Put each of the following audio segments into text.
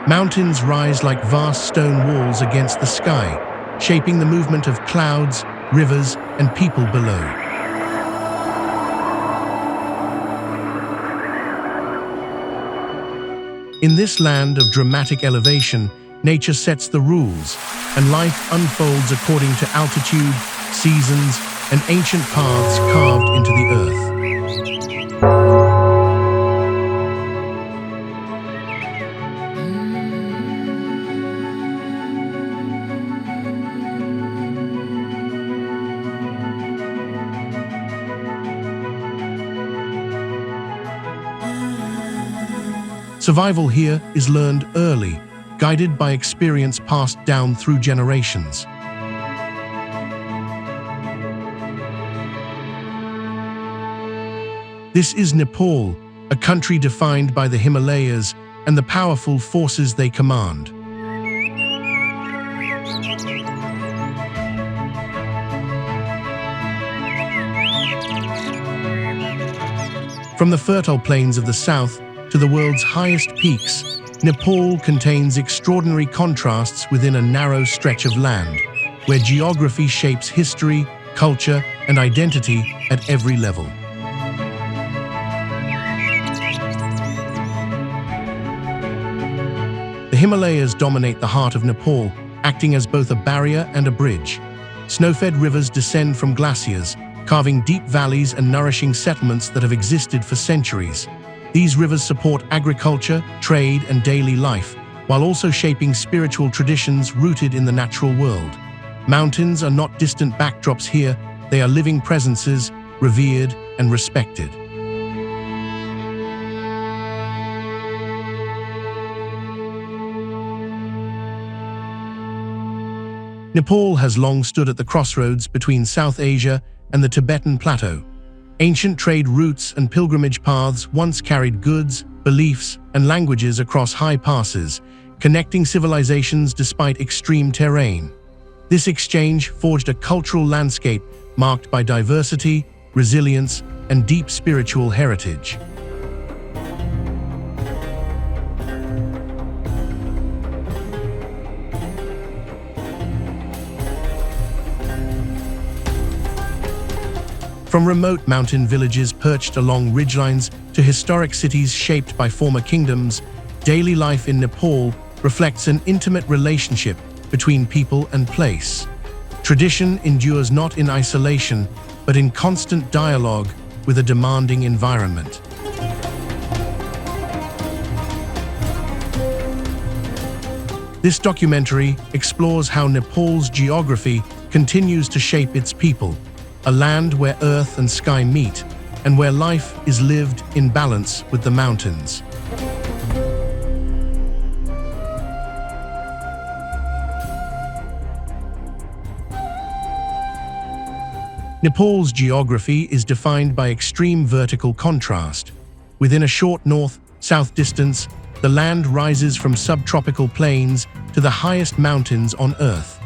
Mountains rise like vast stone walls against the sky, shaping the movement of clouds, rivers, and people below. In this land of dramatic elevation, nature sets the rules, and life unfolds according to altitude, seasons, and ancient paths carved into the earth. Survival here is learned early, guided by experience passed down through generations. This is Nepal, a country defined by the Himalayas and the powerful forces they command. From the fertile plains of the south to the world's highest peaks, Nepal contains extraordinary contrasts within a narrow stretch of land, where geography shapes history, culture, and identity at every level. The Himalayas dominate the heart of Nepal, acting as both a barrier and a bridge. Snow-fed rivers descend from glaciers, carving deep valleys and nourishing settlements that have existed for centuries. These rivers support agriculture, trade, and daily life, while also shaping spiritual traditions rooted in the natural world. Mountains are not distant backdrops here, they are living presences, revered and respected. Nepal has long stood at the crossroads between South Asia and the Tibetan Plateau. Ancient trade routes and pilgrimage paths once carried goods, beliefs, and languages across high passes, connecting civilizations despite extreme terrain. This exchange forged a cultural landscape marked by diversity, resilience, and deep spiritual heritage. From remote mountain villages perched along ridgelines to historic cities shaped by former kingdoms, daily life in Nepal reflects an intimate relationship between people and place. Tradition endures not in isolation, but in constant dialogue with a demanding environment. This documentary explores how Nepal's geography continues to shape its people, a land where earth and sky meet, and where life is lived in balance with the mountains. Nepal's geography is defined by extreme vertical contrast. Within a short north-south distance, the land rises from subtropical plains to the highest mountains on Earth.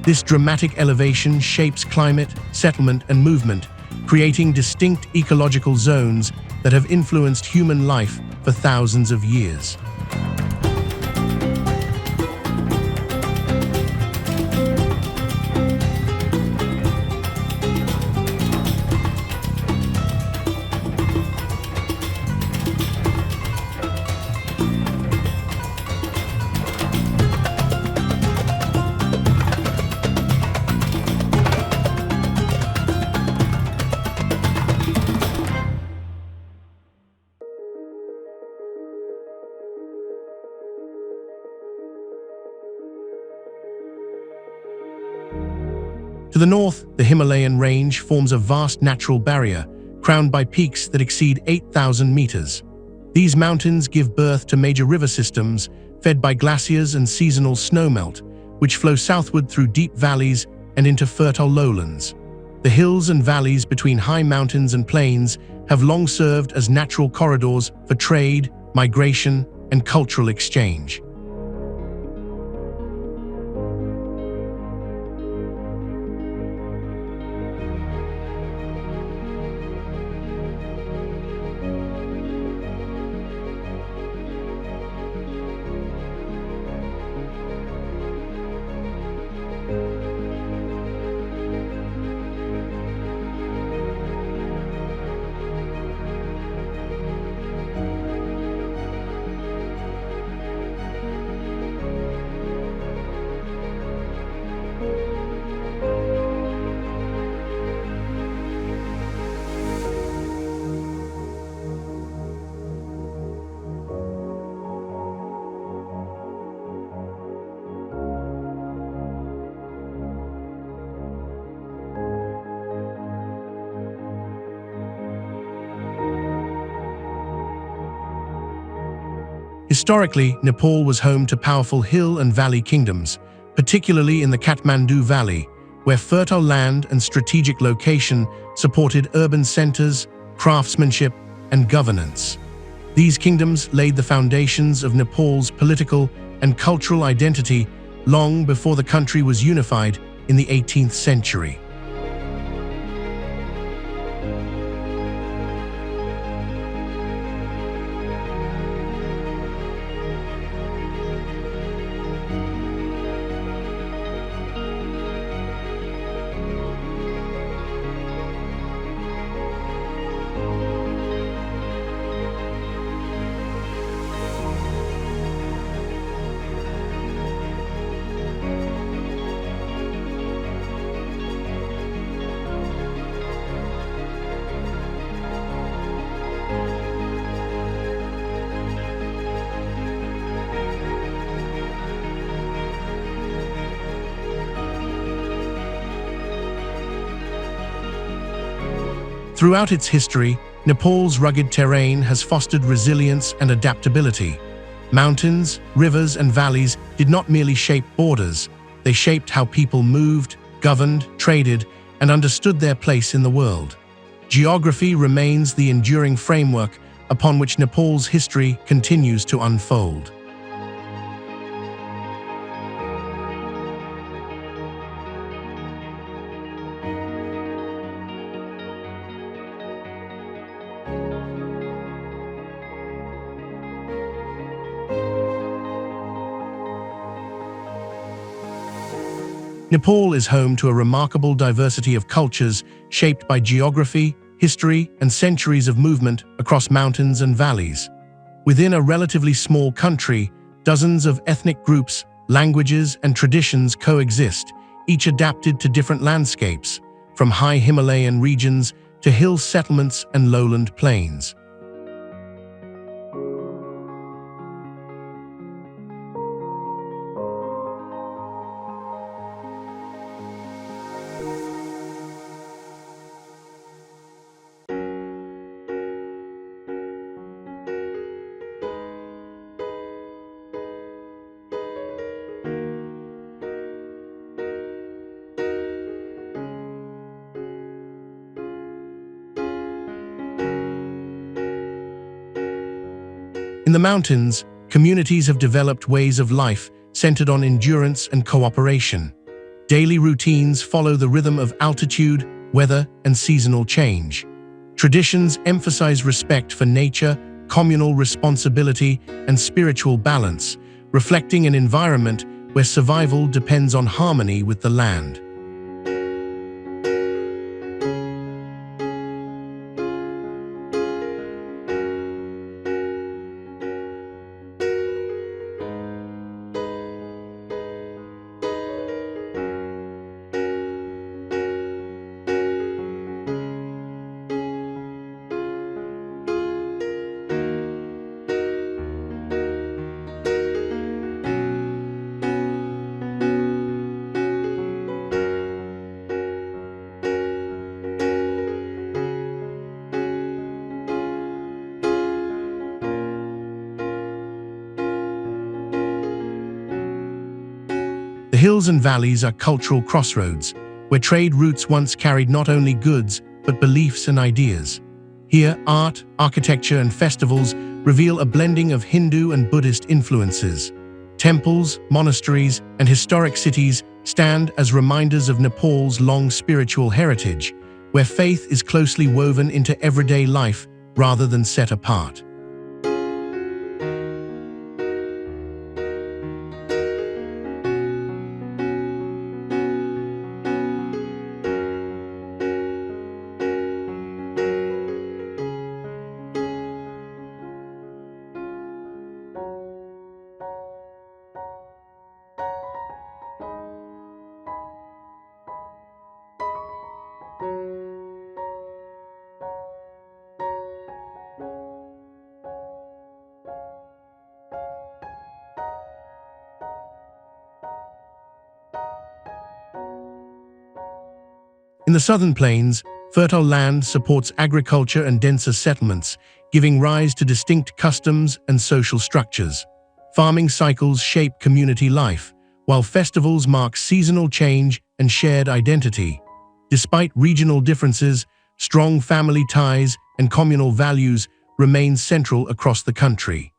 This dramatic elevation shapes climate, settlement, and movement, creating distinct ecological zones that have influenced human life for thousands of years. To the north, the Himalayan range forms a vast natural barrier, crowned by peaks that exceed 8,000 meters. These mountains give birth to major river systems, fed by glaciers and seasonal snowmelt, which flow southward through deep valleys and into fertile lowlands. The hills and valleys between high mountains and plains have long served as natural corridors for trade, migration, and cultural exchange. Historically, Nepal was home to powerful hill and valley kingdoms, particularly in the Kathmandu Valley, where fertile land and strategic location supported urban centers, craftsmanship, and governance. These kingdoms laid the foundations of Nepal's political and cultural identity long before the country was unified in the 18th century. Throughout its history, Nepal's rugged terrain has fostered resilience and adaptability. Mountains, rivers, and valleys did not merely shape borders, they shaped how people moved, governed, traded, and understood their place in the world. Geography remains the enduring framework upon which Nepal's history continues to unfold. Nepal is home to a remarkable diversity of cultures shaped by geography, history, and centuries of movement across mountains and valleys. Within a relatively small country, dozens of ethnic groups, languages, and traditions coexist, each adapted to different landscapes, from high Himalayan regions to hill settlements and lowland plains. In the mountains, communities have developed ways of life centered on endurance and cooperation. Daily routines follow the rhythm of altitude, weather, and seasonal change. Traditions emphasize respect for nature, communal responsibility, and spiritual balance, reflecting an environment where survival depends on harmony with the land. The hills and valleys are cultural crossroads, where trade routes once carried not only goods, but beliefs and ideas. Here, art, architecture, and festivals reveal a blending of Hindu and Buddhist influences. Temples, monasteries, and historic cities stand as reminders of Nepal's long spiritual heritage, where faith is closely woven into everyday life rather than set apart. In the southern plains, fertile land supports agriculture and denser settlements, giving rise to distinct customs and social structures. Farming cycles shape community life, while festivals mark seasonal change and shared identity. Despite regional differences, strong family ties and communal values remain central across the country.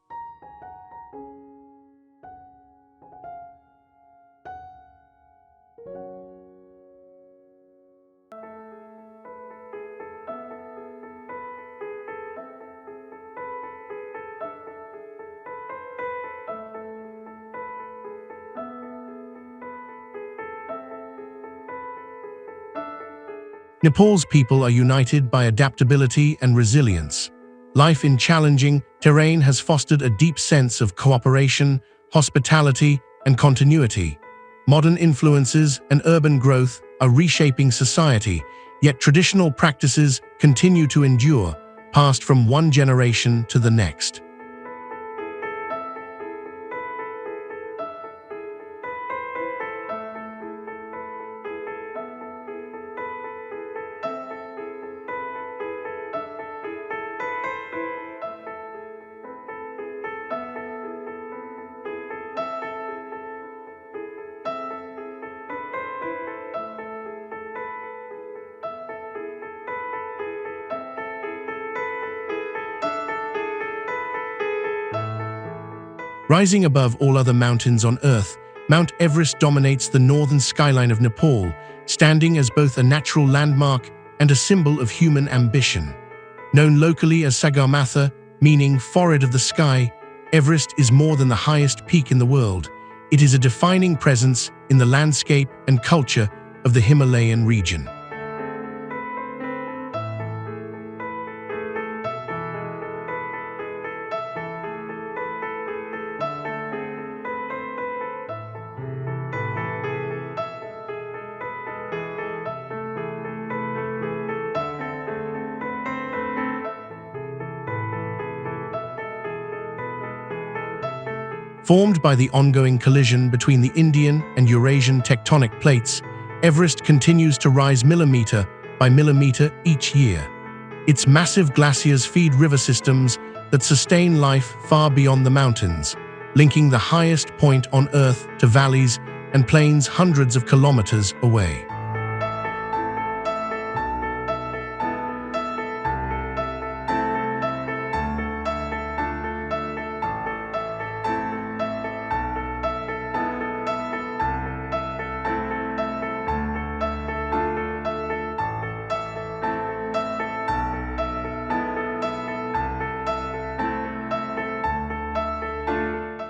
Nepal's people are united by adaptability and resilience. Life in challenging terrain has fostered a deep sense of cooperation, hospitality, and continuity. Modern influences and urban growth are reshaping society, yet traditional practices continue to endure, passed from one generation to the next. Rising above all other mountains on Earth, Mount Everest dominates the northern skyline of Nepal, standing as both a natural landmark and a symbol of human ambition. Known locally as Sagarmatha, meaning forehead of the sky, Everest is more than the highest peak in the world. It is a defining presence in the landscape and culture of the Himalayan region. Formed by the ongoing collision between the Indian and Eurasian tectonic plates, Everest continues to rise millimeter by millimeter each year. Its massive glaciers feed river systems that sustain life far beyond the mountains, linking the highest point on Earth to valleys and plains hundreds of kilometers away.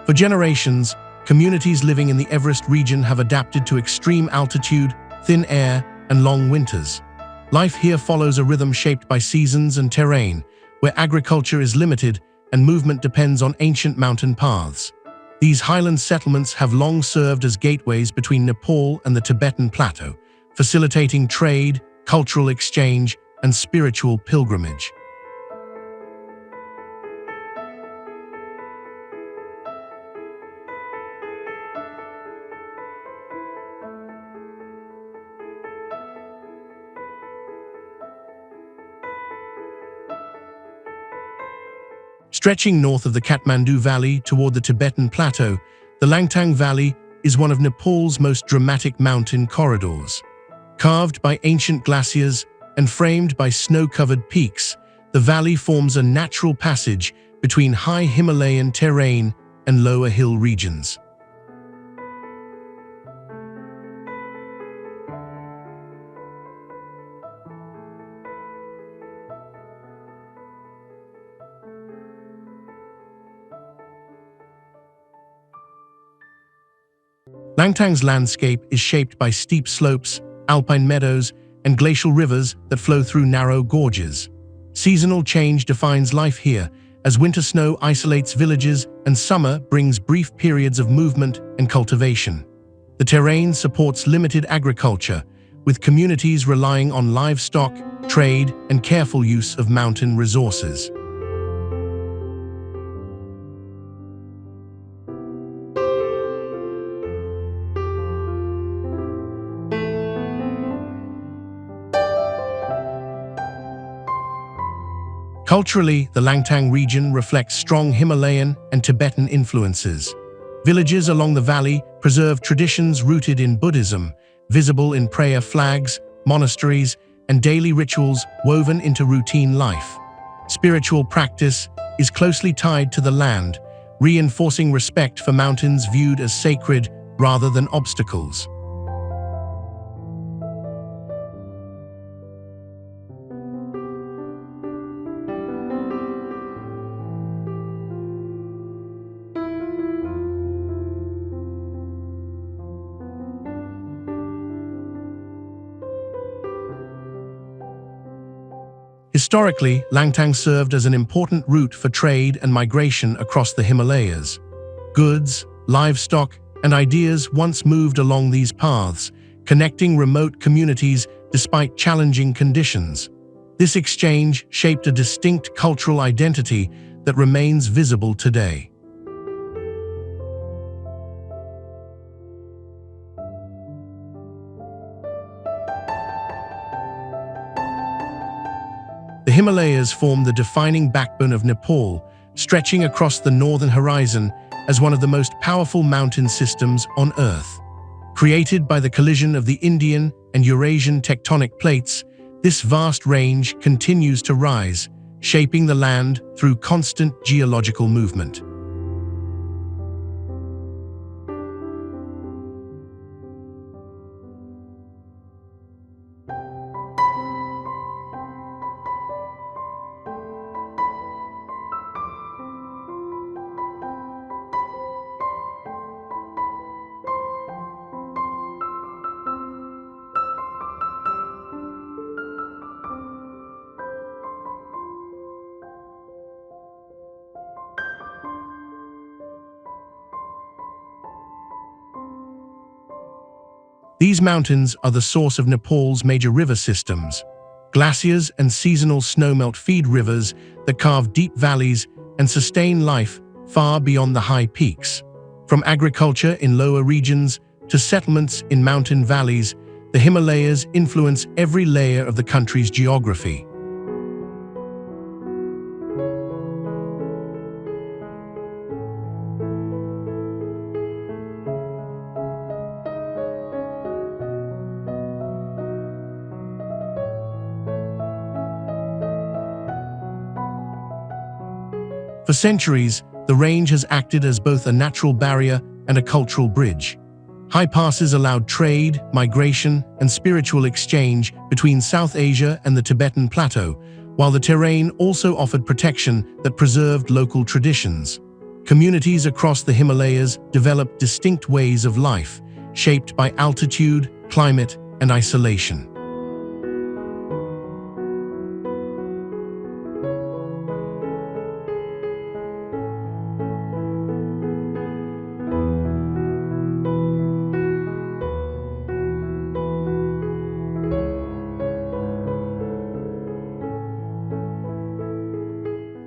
For generations, communities living in the Everest region have adapted to extreme altitude, thin air, and long winters. Life here follows a rhythm shaped by seasons and terrain, where agriculture is limited and movement depends on ancient mountain paths. These highland settlements have long served as gateways between Nepal and the Tibetan Plateau, facilitating trade, cultural exchange, and spiritual pilgrimage. Stretching north of the Kathmandu Valley toward the Tibetan Plateau, the Langtang Valley is one of Nepal's most dramatic mountain corridors. Carved by ancient glaciers and framed by snow-covered peaks, the valley forms a natural passage between high Himalayan terrain and lower hill regions. Langtang's landscape is shaped by steep slopes, alpine meadows, and glacial rivers that flow through narrow gorges. Seasonal change defines life here, as winter snow isolates villages and summer brings brief periods of movement and cultivation. The terrain supports limited agriculture, with communities relying on livestock, trade, and careful use of mountain resources. Culturally, the Langtang region reflects strong Himalayan and Tibetan influences. Villages along the valley preserve traditions rooted in Buddhism, visible in prayer flags, monasteries, and daily rituals woven into routine life. Spiritual practice is closely tied to the land, reinforcing respect for mountains viewed as sacred rather than obstacles. Historically, Langtang served as an important route for trade and migration across the Himalayas. Goods, livestock, and ideas once moved along these paths, connecting remote communities despite challenging conditions. This exchange shaped a distinct cultural identity that remains visible today. The Himalayas form the defining backbone of Nepal, stretching across the northern horizon as one of the most powerful mountain systems on Earth. Created by the collision of the Indian and Eurasian tectonic plates, this vast range continues to rise, shaping the land through constant geological movement. These mountains are the source of Nepal's major river systems. Glaciers and seasonal snowmelt feed rivers that carve deep valleys and sustain life far beyond the high peaks. From agriculture in lower regions to settlements in mountain valleys, the Himalayas influence every layer of the country's geography. For centuries, the range has acted as both a natural barrier and a cultural bridge. High passes allowed trade, migration, and spiritual exchange between South Asia and the Tibetan Plateau, while the terrain also offered protection that preserved local traditions. Communities across the Himalayas developed distinct ways of life, shaped by altitude, climate, and isolation.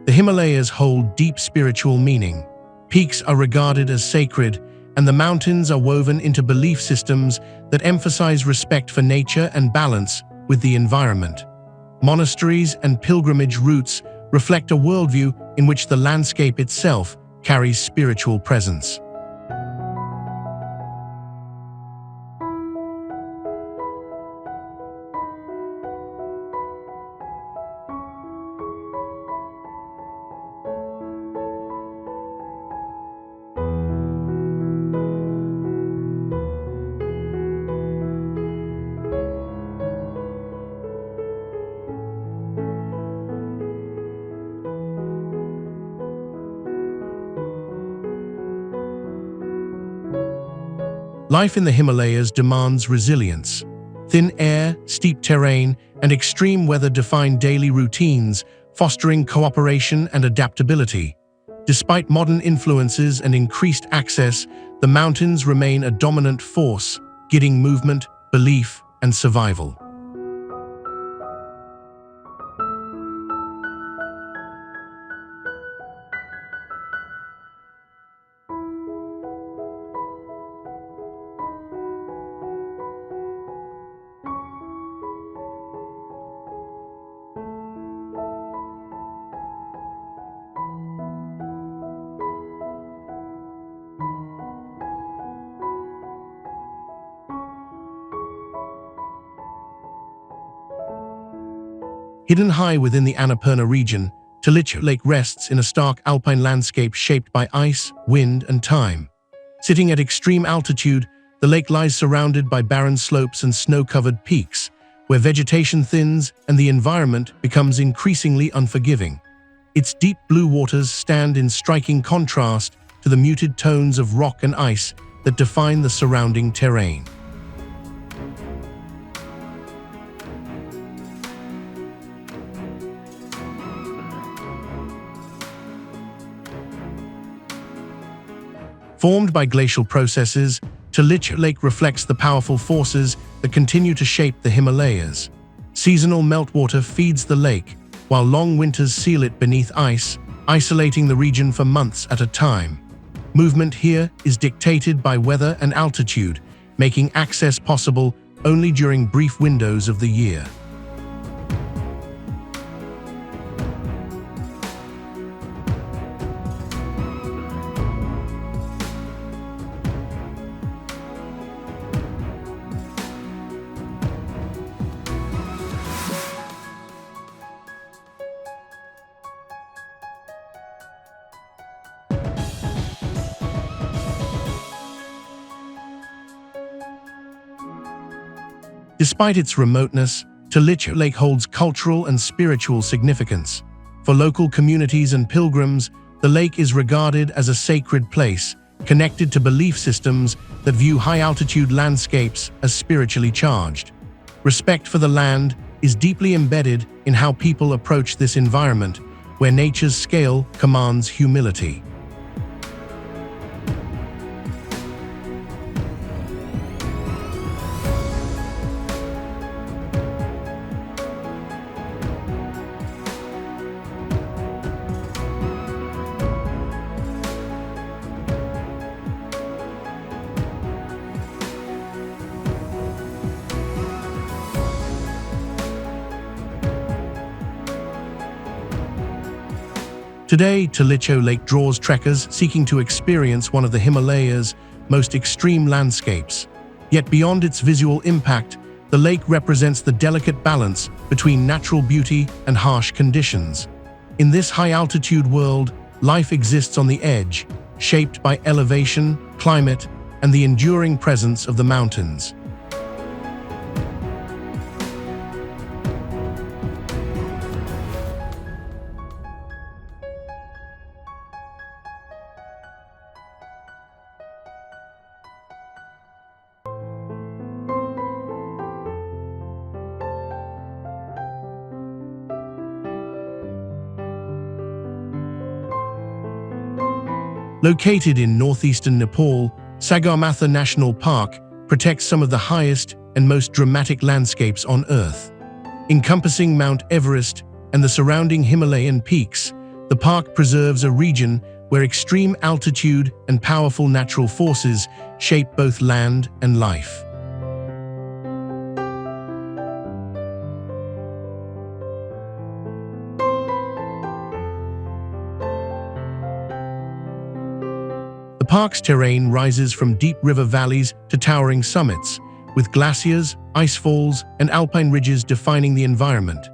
The Himalayas hold deep spiritual meaning. Peaks are regarded as sacred, and the mountains are woven into belief systems that emphasize respect for nature and balance with the environment. Monasteries and pilgrimage routes reflect a worldview in which the landscape itself carries spiritual presence. Life in the Himalayas demands resilience. Thin air, steep terrain, and extreme weather define daily routines, fostering cooperation and adaptability. Despite modern influences and increased access, the mountains remain a dominant force, guiding movement, belief, and survival. Hidden high within the Annapurna region, Tilicho Lake rests in a stark alpine landscape shaped by ice, wind, and time. Sitting at extreme altitude, the lake lies surrounded by barren slopes and snow-covered peaks, where vegetation thins and the environment becomes increasingly unforgiving. Its deep blue waters stand in striking contrast to the muted tones of rock and ice that define the surrounding terrain. Formed by glacial processes, Tilicho Lake reflects the powerful forces that continue to shape the Himalayas. Seasonal meltwater feeds the lake, while long winters seal it beneath ice, isolating the region for months at a time. Movement here is dictated by weather and altitude, making access possible only during brief windows of the year. Despite its remoteness, Tilicho Lake holds cultural and spiritual significance. For local communities and pilgrims, the lake is regarded as a sacred place, connected to belief systems that view high-altitude landscapes as spiritually charged. Respect for the land is deeply embedded in how people approach this environment, where nature's scale commands humility. Today, Tilicho Lake draws trekkers seeking to experience one of the Himalayas' most extreme landscapes. Yet beyond its visual impact, the lake represents the delicate balance between natural beauty and harsh conditions. In this high-altitude world, life exists on the edge, shaped by elevation, climate, and the enduring presence of the mountains. Located in northeastern Nepal, Sagarmatha National Park protects some of the highest and most dramatic landscapes on Earth. Encompassing Mount Everest and the surrounding Himalayan peaks, the park preserves a region where extreme altitude and powerful natural forces shape both land and life. The park's terrain rises from deep river valleys to towering summits, with glaciers, icefalls, and alpine ridges defining the environment.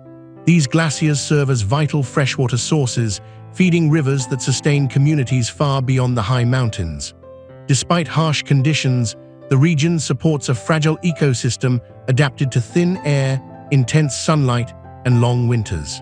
These glaciers serve as vital freshwater sources, feeding rivers that sustain communities far beyond the high mountains. Despite harsh conditions, the region supports a fragile ecosystem adapted to thin air, intense sunlight, and long winters.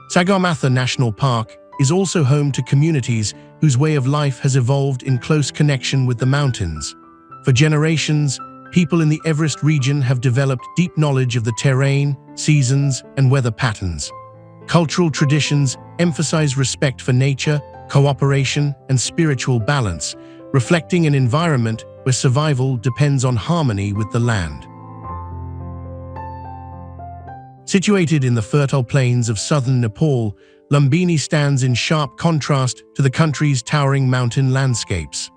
Sagarmatha National Park is also home to communities whose way of life has evolved in close connection with the mountains. For generations, people in the Everest region have developed deep knowledge of the terrain, seasons, and weather patterns. Cultural traditions emphasize respect for nature, cooperation, and spiritual balance, reflecting an environment where survival depends on harmony with the land. Situated in the fertile plains of southern Nepal, Lumbini stands in sharp contrast to the country's towering mountain landscapes.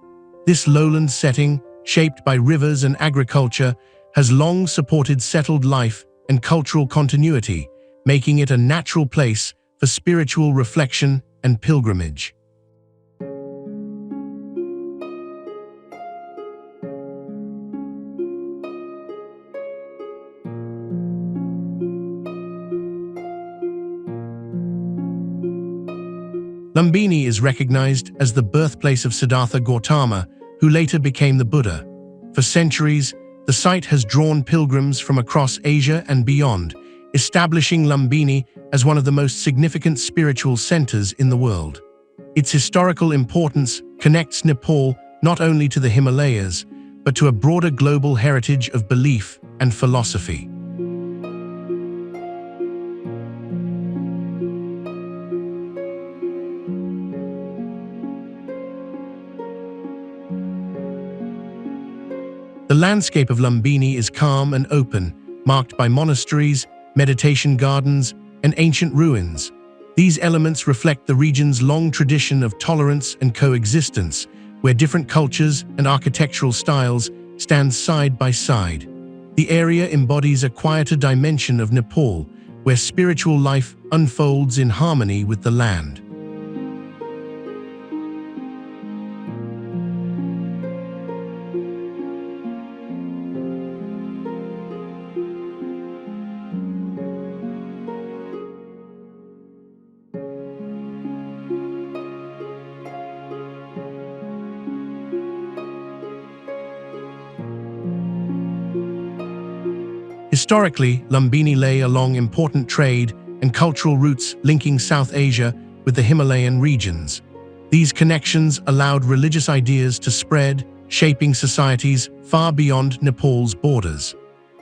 This lowland setting, shaped by rivers and agriculture, has long supported settled life and cultural continuity, making it a natural place for spiritual reflection and pilgrimage. Lumbini is recognized as the birthplace of Siddhartha Gautama, who later became the Buddha. For centuries, the site has drawn pilgrims from across Asia and beyond, establishing Lumbini as one of the most significant spiritual centers in the world. Its historical importance connects Nepal not only to the Himalayas, but to a broader global heritage of belief and philosophy. The landscape of Lumbini is calm and open, marked by monasteries, meditation gardens, and ancient ruins. These elements reflect the region's long tradition of tolerance and coexistence, where different cultures and architectural styles stand side by side. The area embodies a quieter dimension of Nepal, where spiritual life unfolds in harmony with the land. Historically, Lumbini lay along important trade and cultural routes linking South Asia with the Himalayan regions. These connections allowed religious ideas to spread, shaping societies far beyond Nepal's borders.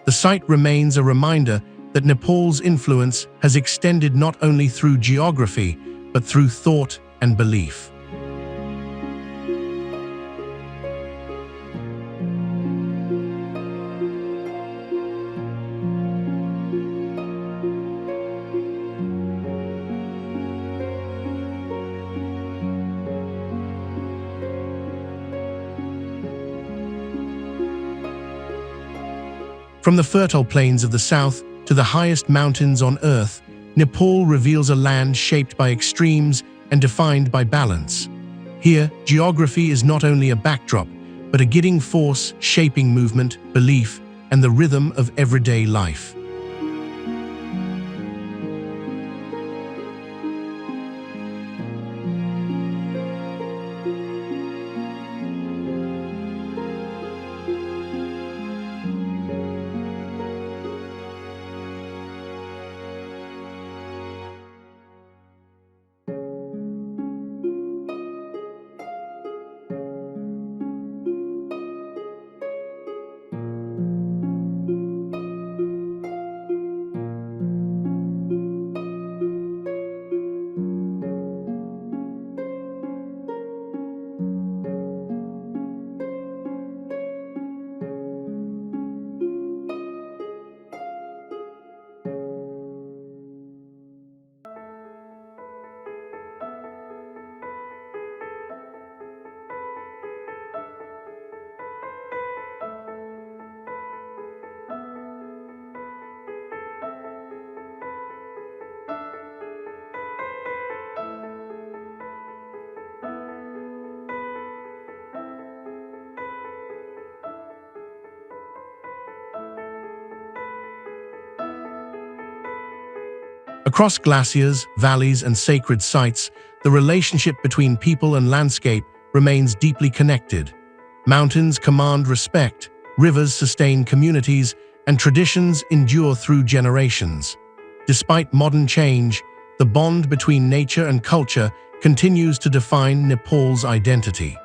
The site remains a reminder that Nepal's influence has extended not only through geography, but through thought and belief. From the fertile plains of the south to the highest mountains on Earth, Nepal reveals a land shaped by extremes and defined by balance. Here, geography is not only a backdrop, but a guiding force shaping movement, belief, and the rhythm of everyday life. Across glaciers, valleys, and sacred sites, the relationship between people and landscape remains deeply connected. Mountains command respect, rivers sustain communities, and traditions endure through generations. Despite modern change, the bond between nature and culture continues to define Nepal's identity.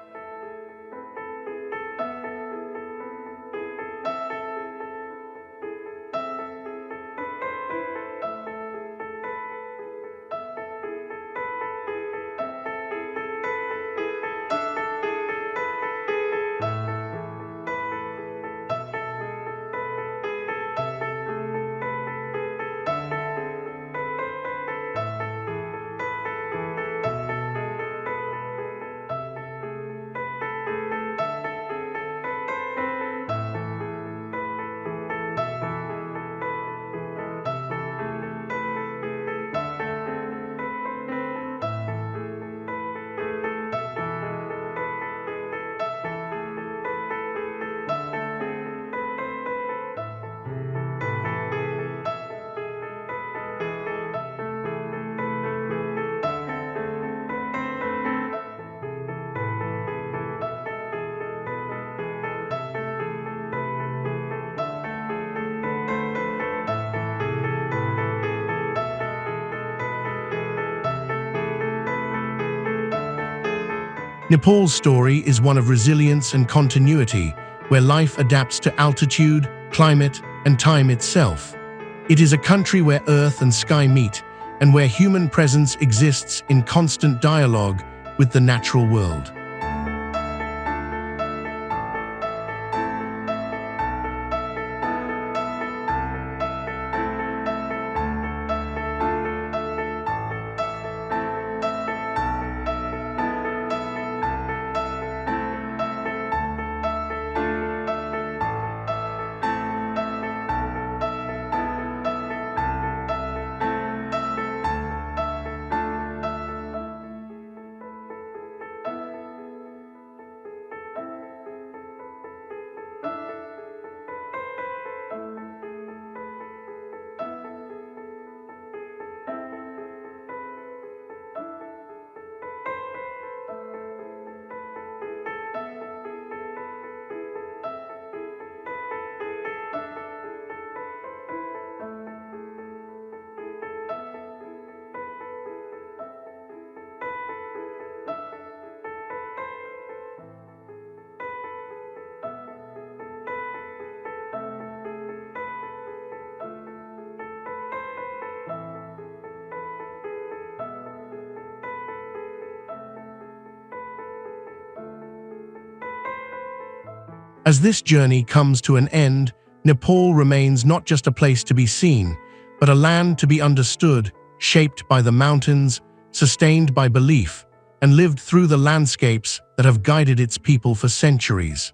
Nepal's story is one of resilience and continuity, where life adapts to altitude, climate, and time itself. It is a country where earth and sky meet, and where human presence exists in constant dialogue with the natural world. As this journey comes to an end, Nepal remains not just a place to be seen, but a land to be understood, shaped by the mountains, sustained by belief, and lived through the landscapes that have guided its people for centuries.